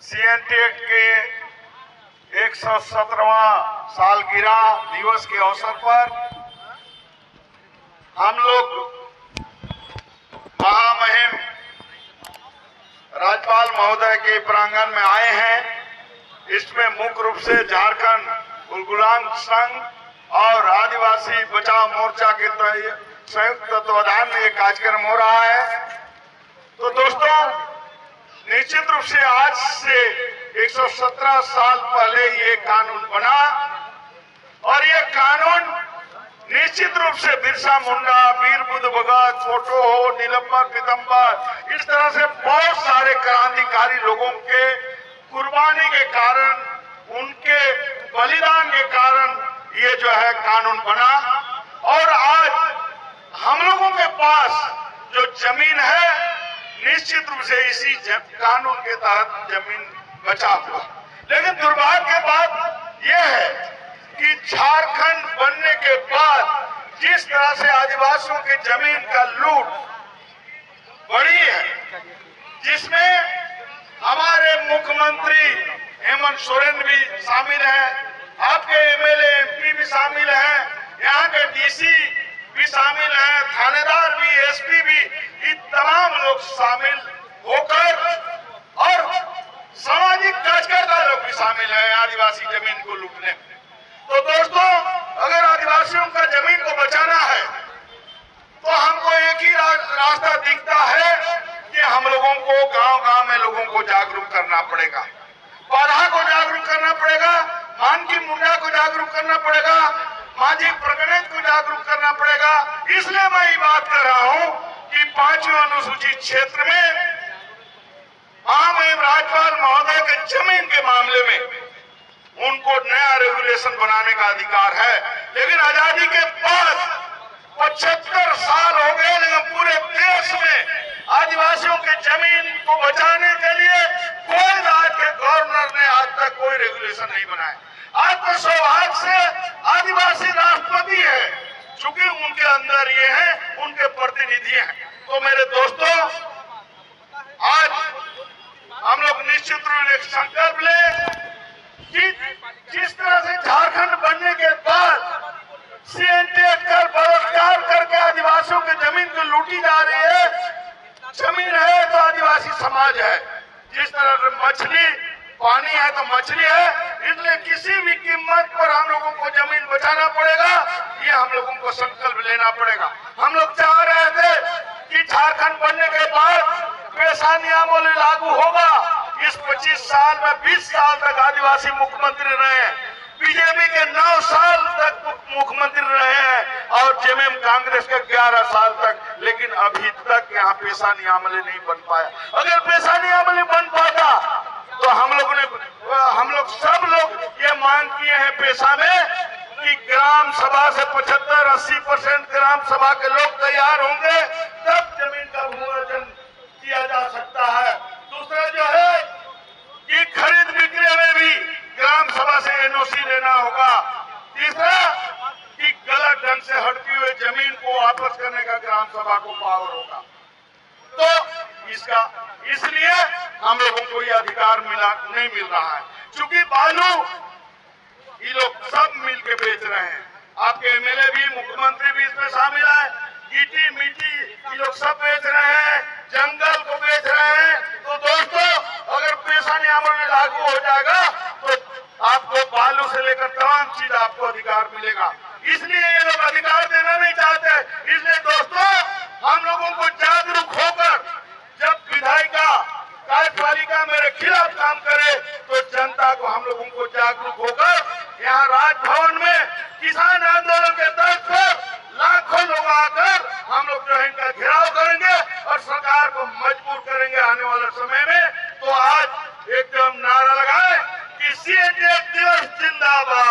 सीएनटेक के 117वां सालगिरह दिवस के अवसर पर हम लोग महामहिम राज्यपाल महोदय के प्रांगण में आए हैं। इसमें मुख्य रूप से झारखंड उलगुलाम संघ और आदिवासी बचाव मोर्चा के संयुक्त तत्वाधान में एक कार्यक्रम हो रहा है। तो दोस्तों, निश्चित रूप से आज से 117 साल पहले ये कानून बना और ये कानून निश्चित रूप से बिरसा मुंडा, वीर बुद्ध भगत, फोटो हो, नीलम्बर पीतम्बर, इस तरह से बहुत सारे क्रांतिकारी लोगों के कुर्बानी के कारण, उनके बलिदान के कारण ये जो है कानून बना। और आज हम लोगों के पास जो जमीन है, निश्चित रूप से इसी कानून के तहत जमीन बचा हुआ। लेकिन दुर्भाग्य की बात यह है कि झारखंड बनने के बाद जिस तरह से आदिवासियों की जमीन का लूट बढ़ी है, जिसमें हमारे मुख्यमंत्री हेमंत सोरेन भी शामिल हैं, आपके एमएलए एमपी भी शामिल हैं, यहाँ के डीसी भी शामिल हैं, थानेदार भी, एसपी भी, ये तमाम लोग शामिल होकर और सामाजिक कार्यकर्ता लोग भी शामिल हैं आदिवासी जमीन को लूटने में। तो दोस्तों, अगर आदिवासियों का जमीन को बचाना है तो हमको एक ही रास्ता दिखता है कि हम लोगों को गांव-गांव में लोगों को जागरूक करना पड़ेगा, बाधा को जागरूक करना पड़ेगा, मानकी मुंडा को जागरूक करना पड़ेगा, माझी प्रगणित को जागरूक करना पड़ेगा। इसलिए मैं ये बात कर रहा हूं कि 5वीं अनुसूचित क्षेत्र में महामहिम राज्यपाल महोदय के जमीन के मामले में उनको नया रेगुलेशन बनाने का अधिकार है। लेकिन आजादी के बाद 75 साल हो गए, लेकिन पूरे देश में आदिवासियों के जमीन को बचाने के लिए कोई राज्य के गवर्नर ने आज तक कोई रेगुलेशन नहीं बनाया। आज तो सौभाग्य से आदिवासी राष्ट्रपति है, चूंकि उनके अंदर ये है, उनके प्रतिनिधि हैं। तो मेरे दोस्तों, आज हम लोग निश्चित रूप से संकल्प ले कि जिस तरह से झारखंड बनने के बाद सीएनटेक कर बलात्कार करके आदिवासियों की जमीन को लूटी जा रही है, जमीन है तो आदिवासी समाज है। जिस तरह से मछली पानी है तो मछली है, इसलिए किसी भी कीमत पर हम लोगों को जमीन बचाना पड़ेगा। ये हम लोगों को संकल्प लेना पड़ेगा। हम लोग चाह रहे थे कि झारखंड बनने के बाद पेशा नियमावली लागू होगा। इस 25 साल में 20 साल तक आदिवासी मुख्यमंत्री रहे हैं, बीजेपी के 9 साल तक मुख्यमंत्री रहे हैं और जेएमएम कांग्रेस के 11 साल तक, लेकिन अभी तक यहाँ पेशा नियमावली नहीं बन पाया। अगर पेशा नियमावली बन पाता तो हम लोग सब लोग ये मांग किए हैं पेशा में कि ग्राम सभा से 75-80% ग्राम सभा के लोग तैयार होंगे, तब जमीन का भूर्जन किया जा सकता है। दूसरा जो है कि खरीद बिक्री में भी ग्राम सभा से एनओसी लेना होगा। तीसरा कि गलत ढंग से हड़पी हुई जमीन को वापस करने का ग्राम सभा को पावर होगा। तो इसलिए हम लोगों को ये अधिकार नहीं मिल रहा है, क्योंकि बालू ये लोग सब मिल के बेच रहे हैं। आपके एमएलए भी, मुख्यमंत्री भी इसमें शामिल है। गिट्टी मिट्टी ये लोग सब बेच रहे हैं, जंगल को बेच रहे हैं। तो दोस्तों, अगर पेशा नियमावली लागू हो जाएगा तो आपको बालू से लेकर तमाम चीज आपको अधिकार मिलेगा। इसलिए ये लोग अधिकार देना नहीं चाहते। इसलिए दोस्तों, हम लोगों को जागरूक होकर, जब विधायिका कार्यपालिका मेरे खिलाफ काम करे तो जनता को, हम लोगों को जागरूक होकर यहाँ राजभवन में किसान आंदोलन के तर्ज पर लाखों लोग आकर हम लोग जो है इनका घेराव करेंगे और सरकार को मजबूर करेंगे आने वाले समय में। तो आज एकदम नारा लगाए कि सीएनटेक दिवस जिंदाबाद।